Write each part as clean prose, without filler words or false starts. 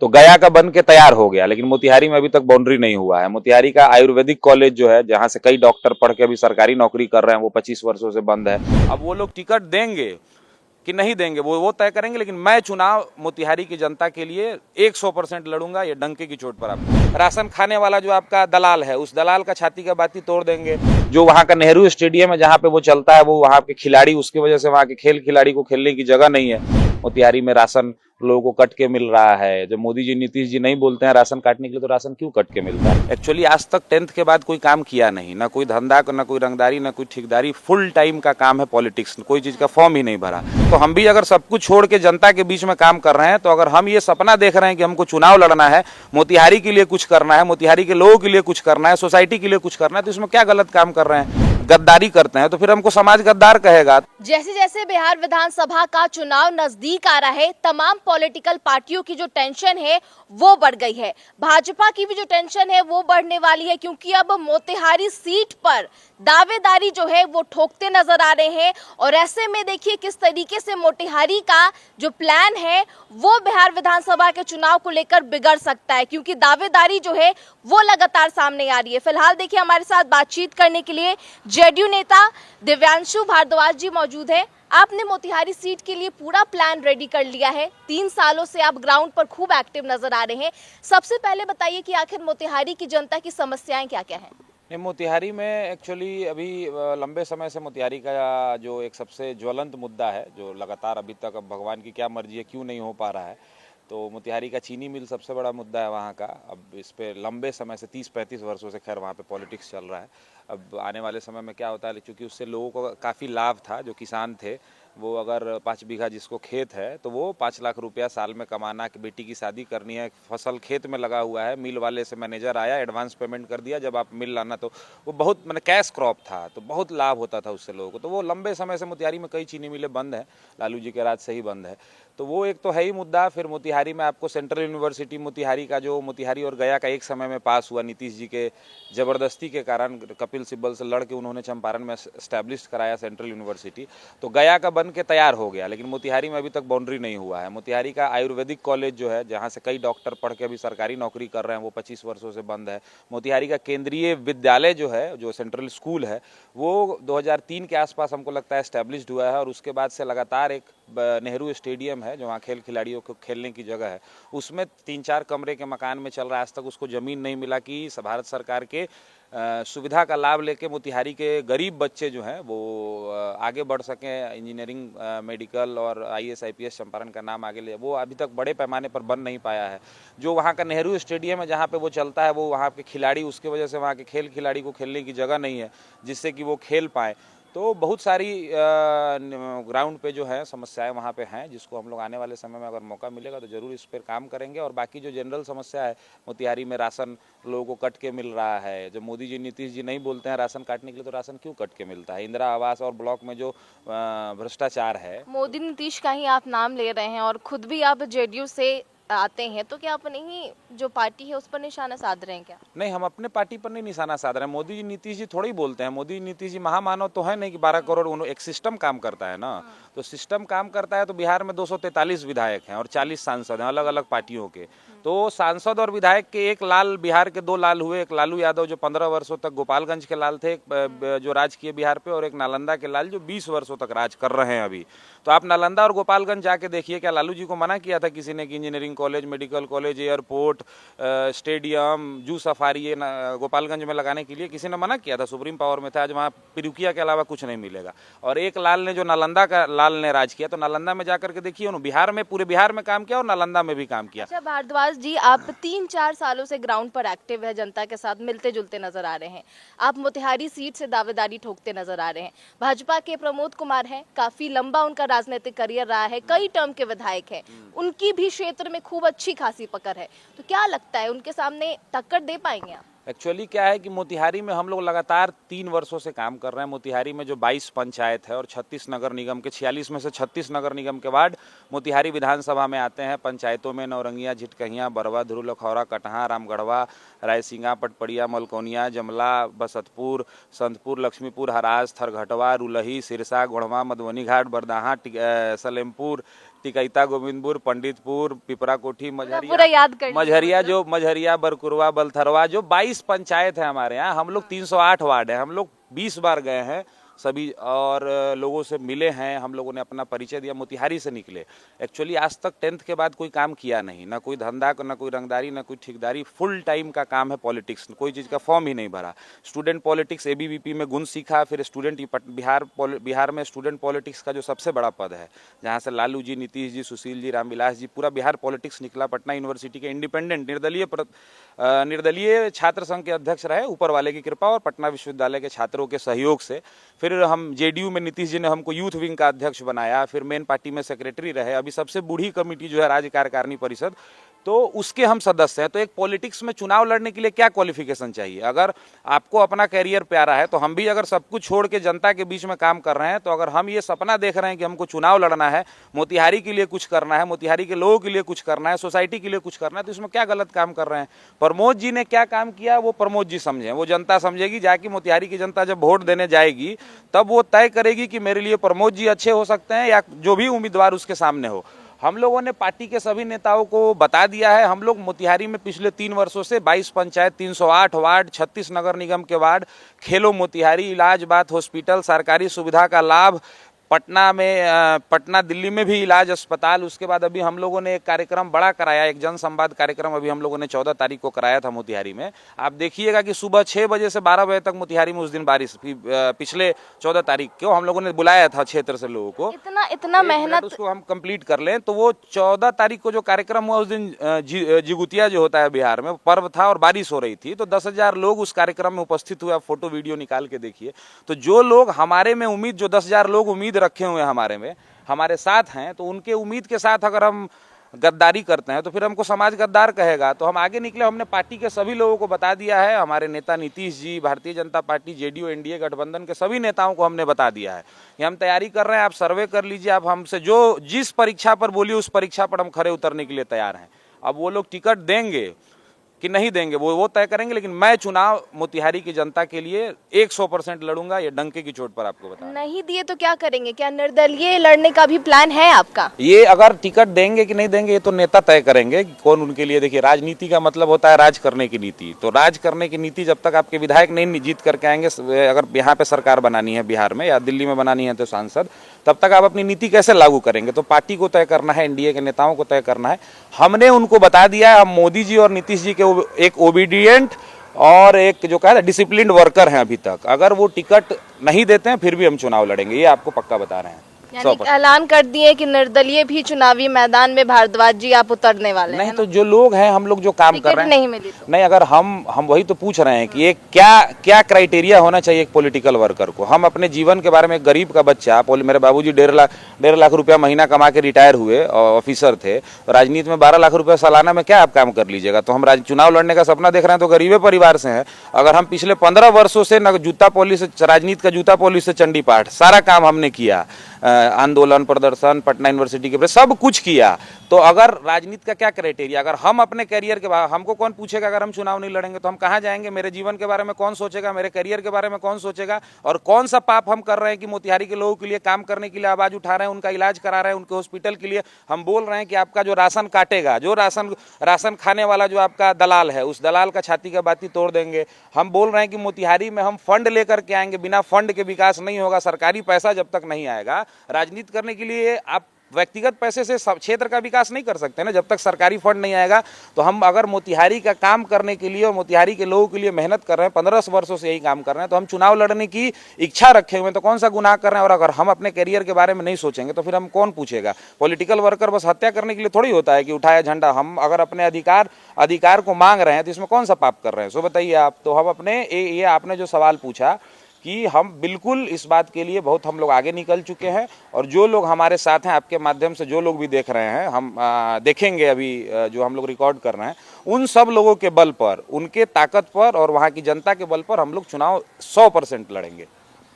तो गया का बन के तैयार हो गया, लेकिन मोतिहारी में अभी तक बाउंड्री नहीं हुआ है। मोतिहारी का आयुर्वेदिक कॉलेज जो है, जहां से कई डॉक्टर पढ़ के अभी सरकारी नौकरी कर रहे हैं, वो 25 वर्षों से बंद है। अब वो लोग टिकट देंगे कि नहीं देंगे वो तय करेंगे, लेकिन मैं चुनाव मोतिहारी की जनता के लिए 100% लड़ूंगा, ये डंके की चोट पर। आपको राशन खाने वाला जो आपका दलाल है, उस दलाल का छाती का बाती तोड़ देंगे। जो वहां का नेहरू स्टेडियम है जहां पे वो चलता है, वो वहां के खिलाड़ी, उसकी वजह से वहां के खेल खिलाड़ी को खेलने की जगह नहीं है। मोतिहारी में राशन लोगों को कट के मिल रहा है। जब मोदी जी नीतीश जी नहीं बोलते हैं राशन काटने के लिए, तो राशन क्यों कट के मिलता है? एक्चुअली आज तक 10th के बाद कोई काम किया नहीं, ना कोई धंधा, ना कोई रंगदारी, ना कोई ठेकेदारी। फुल टाइम का काम है पॉलिटिक्स, कोई चीज का फॉर्म ही नहीं भरा। तो हम भी अगर सब कुछ छोड़ के जनता के बीच में काम कर रहे हैं, तो अगर हम ये सपना देख रहे हैं कि हमको चुनाव लड़ना है, मोतिहारी के लिए कुछ करना है, मोतिहारी के लोगों के लिए कुछ करना है, सोसाइटी के लिए कुछ करना है, तो इसमें क्या गलत काम कर रहे हैं? गद्दारी करते हैं तो फिर हमको समाज गद्दार कहेगा। जैसे जैसे बिहार विधानसभा का चुनाव नजदीक आ रहा है, तमाम पॉलिटिकल पार्टियों की जो टेंशन है वो बढ़ गई है। भाजपा की भी जो टेंशन है वो बढ़ने वाली है, क्योंकि अब मोतिहारी सीट पर दावेदारी जो है वो ठोकते नजर आ रहे हैं। और ऐसे में देखिए किस तरीके से मोतिहारी का जो प्लान है वो बिहार विधानसभा के चुनाव को लेकर बिगड़ सकता है, क्योंकि दावेदारी जो है वो लगातार सामने आ रही है। फिलहाल देखिए हमारे साथ बातचीत करने के लिए जेडीयू नेता दिव्यांशु भारद्वाज जी मौजूद है। आपने मोतिहारी सीट के लिए पूरा प्लान रेडी कर लिया है, 3 सालों से आप ग्राउंड पर खूब एक्टिव नजर आ रहे हैं। सबसे पहले बताइए कि आखिर मोतिहारी की जनता की समस्याएं क्या क्या हैं? नहीं, मोतिहारी में एक्चुअली अभी लंबे समय से मोतिहारी का जो एक सबसे ज्वलंत मुद्दा है, जो लगातार अभी तक, अब भगवान की क्या मर्जी है क्यों नहीं हो पा रहा है, तो मोतिहारी का चीनी मिल सबसे बड़ा मुद्दा है वहाँ का। अब इस पे लंबे समय से 30-35 वर्षों से खैर वहाँ पे पॉलिटिक्स चल रहा है। अब आने वाले समय में क्या होता है, क्योंकि उससे लोगों को काफ़ी लाभ था। जो किसान थे वो अगर 5 बीघा जिसको खेत है, तो वो 5 लाख रुपया साल में कमाना, कि बेटी की शादी करनी है, फसल खेत में लगा हुआ है, मिल वाले से मैनेजर आया, एडवांस पेमेंट कर दिया, जब आप मिल लाना, तो वो बहुत मैंने कैश क्रॉप था, तो बहुत लाभ होता था उससे लोगों को। तो वो लंबे समय से मोतिहारी में कई चीनी मिलें बंद हैं, लालू जी के राज से ही बंद है। तो वो एक तो है ही मुद्दा। फिर मोतिहारी में आपको सेंट्रल यूनिवर्सिटी मोतिहारी का, जो मोतिहारी और गया का एक समय में पास हुआ, नीतीश जी के ज़बरदस्ती के कारण कपिल सिब्बल से लड़ के उन्होंने चंपारण में एस्टैब्लिश कराया सेंट्रल यूनिवर्सिटी, तो गया का बन के तैयार हो गया, लेकिन मोतिहारी में अभी तक बाउंड्री नहीं हुआ है। मोतिहारी का आयुर्वेदिक कॉलेज जो है, जहाँ से कई डॉक्टर पढ़ के अभी सरकारी नौकरी कर रहे हैं, वो 25 वर्षों से बंद है। मोतिहारी का केंद्रीय विद्यालय जो है, जो सेंट्रल स्कूल है, वो 2003 के आसपास हमको लगता है एस्टैब्लिश्ड हुआ है, और उसके बाद से लगातार एक नेहरू स्टेडियम है, जो वहाँ खेल खिलाड़ियों को खेलने की जगह है, उसमें 3-4 कमरे के मकान में चल रहा है। आज तक उसको ज़मीन नहीं मिला कि भारत सरकार के सुविधा का लाभ लेके मोतिहारी के गरीब बच्चे जो हैं वो आगे बढ़ सकें, इंजीनियरिंग, मेडिकल और IAS IPS चंपारण का नाम आगे ले, वो अभी तक बड़े पैमाने पर बन नहीं पाया है। जो वहाँ का नेहरू स्टेडियम है जहाँ पे वो चलता है, वो वहाँ के खिलाड़ी, उसकी वजह से वहाँ के खेल खिलाड़ी को खेलने की जगह नहीं है जिससे कि वो खेल पाएँ। तो बहुत सारी ग्राउंड पे जो है समस्याएं वहाँ पे हैं, जिसको हम लोग आने वाले समय में अगर मौका मिलेगा तो ज़रूर इस पर काम करेंगे। और बाकी जो जनरल समस्या है, मोतिहारी में राशन लोगों को कट के मिल रहा है। जब मोदी जी नीतीश जी नहीं बोलते हैं राशन काटने के लिए, तो राशन क्यों कट के मिलता है? इंदिरा आवास और ब्लॉक में जो भ्रष्टाचार है। मोदी नीतीश का ही आप नाम ले रहे हैं और खुद भी आप जेडीयू से आते हैं, तो क्या अपनी ही जो पार्टी है उस पर निशाना साध रहे हैं क्या? नहीं, हम अपने पार्टी पर नहीं निशाना साध रहे हैं। मोदी जी नीतीश जी थोड़ी बोलते हैं। मोदी नीतीश जी महामानव तो है नहीं कि 12 करोड़, एक सिस्टम काम करता है ना। तो सिस्टम काम करता है, तो बिहार में 243 विधायक हैं और 40 सांसद हैं अलग अलग पार्टियों के। तो सांसद और विधायक के एक लाल, बिहार के 2 लाल हुए, एक लालू यादव जो 15 वर्षों तक गोपालगंज के लाल थे, एक जो राज किए बिहार पे, और एक नालंदा के लाल जो 20 वर्षों तक राज कर रहे हैं अभी। तो आप नालंदा और गोपालगंज जाके देखिए, क्या लालू जी को मना किया था किसी ने कि engineering college, medical college, airport, stadium, zoo safari ये गोपालगंज में लगाने के लिए किसी ने मना किया था? सुप्रीम पावर में था। आज वहाँ पिरुकिया के अलावा कुछ नहीं मिलेगा। और एक लाल ने, जो नालंदा का लाल ने राज किया, तो नालंदा में जाकर के देखिए, उन्होंने बिहार में, पूरे बिहार में काम किया और नालंदा में भी काम किया। अच्छा भारद्वाज जी, आप 3-4 सालों से ग्राउंड पर एक्टिव है, जनता के साथ मिलते जुलते नजर आ रहे हैं। आप मोतिहारी सीट से दावेदारी ठोकते नजर आ रहे हैं। भाजपा के प्रमोद कुमार हैं, काफी लंबा उनका राजनीतिक करियर रहा है, कई टर्म के विधायक हैं, उनकी भी क्षेत्र में खूब अच्छी खासी पकड़ है। तो क्या लगता है उनके सामने टक्कर दे पाएंगे आप? एक्चुअली क्या है कि मोतिहारी में हम लोग लगातार 3 वर्षों से काम कर रहे हैं। मोतिहारी में जो 22 पंचायत है और 36 नगर निगम के, 46 में से 36 नगर निगम के वार्ड मोतिहारी विधानसभा में आते हैं। पंचायतों में नौरंगिया, झिटकहियाँ, बरवा, धुरु, लखौरा, कटहा, रामगढ़वा, रायसिंगा, पटपड़िया, मलकोनिया, जमला, बसतपुर, संतपुर, लक्ष्मीपुर, हराज, थरघटवा, रुलही, सिरसा, गोढ़वा, मधुबनी घाट, बरदाहा, सलेमपुर, टिकैता, गोविंदपुर, पंडितपुर, पिपरा कोठी, पूरा याद कर लिया मझरिया, जो मझरिया, बरकुरवा, बलथरवा, जो 22 पंचायत है हमारे यहाँ। हम लोग 308 वार्ड है, हम लोग 20 बार गए हैं सभी, और लोगों से मिले हैं, हम लोगों ने अपना परिचय दिया। मोतिहारी से निकले, एक्चुअली आज तक 10th के बाद कोई काम किया नहीं, ना कोई धंधा, ना कोई रंगदारी, ना कोई ठेकेदारी, फुल टाइम का काम है पॉलिटिक्स, कोई चीज़ का फॉर्म ही नहीं भरा। स्टूडेंट पॉलिटिक्स एबीवीपी में गुण सीखा, फिर स्टूडेंट बिहार में स्टूडेंट पॉलिटिक्स का जो सबसे बड़ा पद है, जहाँ से लालू जी, नीतीश जी, सुशील जी, रामविलास जी, पूरा बिहार पॉलिटिक्स निकला। पटना यूनिवर्सिटी के इंडिपेंडेंट निर्दलीय छात्र संघ के अध्यक्ष रहे, ऊपर वाले की कृपा और पटना विश्वविद्यालय के छात्रों के सहयोग से। फिर हम जेडीयू में नीतीश जी ने हमको यूथ विंग का अध्यक्ष बनाया, फिर मेन पार्टी में सेक्रेटरी रहे। अभी सबसे बूढ़ी कमेटी जो है राज्य कार्यकारिणी परिषद, तो उसके हम सदस्य हैं। तो एक पॉलिटिक्स में चुनाव लड़ने के लिए क्या क्वालिफिकेशन चाहिए? अगर आपको अपना कैरियर प्यारा है, तो हम भी अगर सब कुछ छोड़ के जनता के बीच में काम कर रहे हैं, तो अगर हम ये सपना देख रहे हैं कि हमको चुनाव लड़ना है, मोतिहारी के लिए कुछ करना है, मोतिहारी के लोगों के लिए कुछ करना है, सोसाइटी के लिए कुछ करना है, तो इसमें क्या गलत काम कर रहे हैं? प्रमोद जी ने क्या काम किया वो प्रमोद जी समझें, वो जनता समझेगी। जाके मोतिहारी की जनता जब वोट देने जाएगी, तब वो तय करेगी कि मेरे लिए प्रमोद जी अच्छे हो सकते हैं या जो भी उम्मीदवार उसके सामने हो। हम लोगों ने पार्टी के सभी नेताओं को बता दिया है। हम लोग मोतिहारी में पिछले 3 वर्षों से 22 पंचायत, 308 वार्ड, 36 नगर निगम के वार्ड, खेलो मोतिहारी, इलाज बात हॉस्पिटल, सरकारी सुविधा का लाभ, पटना दिल्ली में भी इलाज अस्पताल। उसके बाद अभी हम लोगों ने एक कार्यक्रम बड़ा कराया, एक जन संवाद कार्यक्रम अभी हम लोगों ने 14 तारीख को कराया था मोतिहारी में। आप देखिएगा कि सुबह 6 बजे से 12 बजे तक मोतिहारी में उस दिन बारिश, पिछले 14 तारीख को हम लोगों ने बुलाया था क्षेत्र से लोगों को। इतना मेहनत उसको हम कंप्लीट कर लें, तो वो 14 तारीख को जो कार्यक्रम हुआ, उस दिन जिगुतिया जो होता है बिहार में, पर्व था और बारिश हो रही थी, तो 10,000 लोग उस कार्यक्रम में उपस्थित हुए। आप फोटो वीडियो निकाल के देखिए। तो जो लोग हमारे में उम्मीद, जो 10,000 लोग उम्मीद रखे हुए हमारे में, हमारे साथ हैं, तो उनके उम्मीद के साथ अगर हम गद्दारी करते हैं, तो फिर हमको समाज गद्दार कहेगा। तो हम आगे निकले, हमने पार्टी के सभी लोगों को बता दिया है। हमारे नेता Nitish ji, Bharatiya Janata party, JDU, NDA गठबंधन के सभी नेताओं को हमने बता दिया है कि हम तैयारी कर रहे हैं। आप सर्वे कर लीजिए, आप हमसे जो जिस परीक्षा पर बोलिए उस परीक्षा पर हम खरे उतरने के लिए तैयार हैं। अब वो लोग टिकट देंगे कि नहीं देंगे वो तय करेंगे, लेकिन मैं चुनाव मोतिहारी की जनता के लिए 100% लड़ूंगा, ये डंके की चोट पर आपको बता। नहीं दिए तो क्या करेंगे? क्या निर्दलीय लड़ने का भी प्लान है आपका? ये अगर टिकट देंगे कि नहीं देंगे, ये तो नेता तय करेंगे कि कौन उनके लिए। देखिए, राजनीति का मतलब होता है राज करने की नीति। तो राज करने की नीति जब तक आपके विधायक नहीं जीत करके आएंगे, अगर यहाँ पे सरकार बनानी है बिहार में या दिल्ली में बनानी है तो सांसद, तब तक आप अपनी नीति कैसे लागू करेंगे? तो पार्टी को तय करना है, एनडीए के नेताओं को तय करना है। हमने उनको बता दिया है, हम मोदी जी और नीतीश जी के एक ओबीडियंट और एक जो कहा डिसिप्लिन्ड वर्कर हैं। अभी तक अगर वो टिकट नहीं देते हैं, फिर भी हम चुनाव लड़ेंगे, ये आपको पक्का बता रहे हैं। यानी ऐलान कर दिए कि निर्दलीय भी चुनावी मैदान में भारद्वाज जी आप उतरने वाले हैं। नहीं तो जो लोग हैं, हम लोग जो काम कर रहे हैं, नहीं मिली तो नहीं, अगर हम वही तो पूछ रहे हैं कि ये क्या क्राइटेरिया होना चाहिए एक पॉलिटिकल वर्कर को। हम अपने जीवन के बारे में, एक गरीब का बच्चा, मेरे बाबूजी 1.5 लाख रुपया महीना कमा के रिटायर हुए, ऑफिसर थे, राजनीति में 12 लाख रुपया सालाना में क्या आप काम कर लीजिएगा? तो हम चुनाव लड़ने का सपना देख रहे हैं तो गरीबे परिवार से हैं। अगर हम पिछले 15 वर्षों से न जूता पॉलिश, राजनीति का जूता पॉलिश से चंडी पाठ, सारा काम हमने किया, आंदोलन, प्रदर्शन, पटना यूनिवर्सिटी के सब कुछ किया। तो अगर राजनीति का क्या क्राइटेरिया? अगर हम अपने करियर के बारे, हमको कौन पूछेगा अगर हम चुनाव नहीं लड़ेंगे तो हम कहाँ जाएंगे? मेरे जीवन के बारे में कौन सोचेगा? मेरे करियर के बारे में कौन सोचेगा? और कौन सा पाप हम कर रहे हैं कि मोतिहारी के लोगों के लिए काम करने के लिए आवाज उठा रहे हैं, उनका इलाज करा रहे हैं, उनके हॉस्पिटल के लिए हम बोल रहे हैं कि आपका जो राशन काटेगा, जो राशन खाने वाला जो आपका दलाल है, उस दलाल का छाती का बाती तोड़ देंगे। हम बोल रहे हैं कि मोतिहारी में हम फंड लेकर के आएंगे, बिना फंड के विकास नहीं होगा। सरकारी पैसा जब तक नहीं आएगा, राजनीति करने के लिए आप व्यक्तिगत पैसे से क्षेत्र का विकास नहीं कर सकते ना, जब तक सरकारी फंड नहीं आएगा। तो हम अगर मोतिहारी का काम करने के लिए और मोतिहारी के लोगों के लिए मेहनत कर रहे हैं, 15 वर्षों से यही काम कर रहे हैं, तो हम चुनाव लड़ने की इच्छा रखे हुए हैं, तो कौन सा गुनाह कर रहे हैं? और अगर हम अपने करियर के बारे में नहीं सोचेंगे तो फिर हम कौन पूछेगा? पॉलिटिकल वर्कर बस हत्या करने के लिए थोड़ी होता है कि उठाया झंडा। हम अगर अपने अधिकार को मांग रहे हैं तो इसमें कौन सा पाप कर रहे हैं? सो बताइए आप। तो हम अपने ये आपने जो सवाल पूछा कि हम बिल्कुल इस बात के लिए बहुत हम लोग आगे निकल चुके हैं, और जो लोग हमारे साथ हैं, आपके माध्यम से जो लोग भी देख रहे हैं, हम देखेंगे अभी जो हम लोग रिकॉर्ड कर रहे हैं, उन सब लोगों के बल पर, उनके ताकत पर और वहाँ की जनता के बल पर हम लोग चुनाव 100% लड़ेंगे।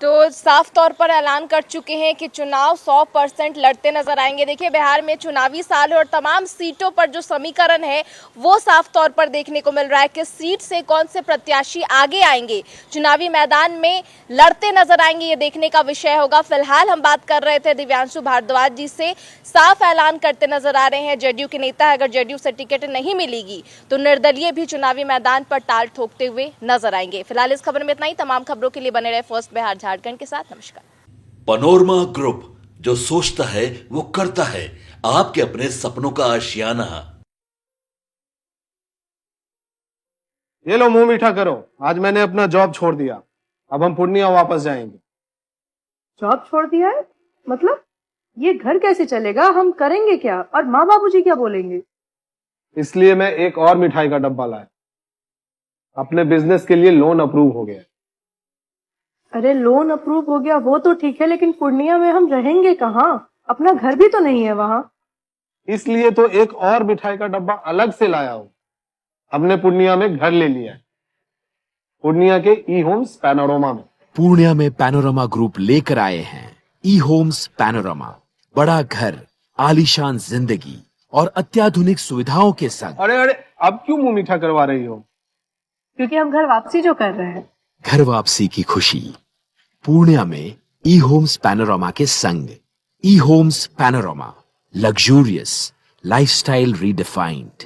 तो साफ तौर पर ऐलान कर चुके हैं कि चुनाव 100% लड़ते नजर आएंगे। देखिए, बिहार में चुनावी साल है और तमाम सीटों पर जो समीकरण है वो साफ तौर पर देखने को मिल रहा है कि सीट से कौन से प्रत्याशी आगे आएंगे, चुनावी मैदान में लड़ते नजर आएंगे, ये देखने का विषय होगा। फिलहाल हम बात कर रहे थे दिव्यांशु भारद्वाज जी से, साफ ऐलान करते नजर आ रहे हैं जेडीयू के नेता, अगर जेडीयू से टिकट नहीं मिलेगी तो निर्दलीय भी चुनावी मैदान पर ताल ठोकते हुए नजर आएंगे। फिलहाल इस खबर में इतना ही। तमाम खबरों के लिए बने रहे फर्स्ट बिहार झारखंड के साथ। नमस्कार। पनोरमा ग्रुप, जो सोचता है वो करता है, आपके अपने सपनों का आशियाना। ये लो मुंह मीठा करो, आज मैंने अपना जॉब छोड़ दिया, अब हम पूर्णिया वापस जाएंगे। जॉब छोड़ दिया है? मतलब ये घर कैसे चलेगा, हम करेंगे क्या, और माँ बाबूजी क्या बोलेंगे? इसलिए मैं एक और मिठाई का डब्बा लाया, अपने बिजनेस के लिए लोन अप्रूव हो गया। अरे लोन अप्रूव हो गया वो तो ठीक है, लेकिन पूर्णिया में हम रहेंगे कहाँ? अपना घर भी तो नहीं है वहाँ। इसलिए तो एक और मिठाई का डब्बा अलग से लाया हूं, हमने पूर्णिया में घर ले लिया है, पूर्णिया के ई होम्स पैनोरमा में। पूर्णिया में पैनोरमा ग्रुप लेकर आए हैं ई होम्स पैनोरमा, बड़ा घर, आलीशान जिंदगी और अत्याधुनिक सुविधाओं के संग। अरे अरे, अब क्यों मुंह मीठा करवा रही हो? क्योंकि हम घर वापसी जो कर रहे हैं। घर वापसी की खुशी पूर्णिया में ई होम्स पैनोरमा के संग। ई homes panorama, luxurious lifestyle redefined.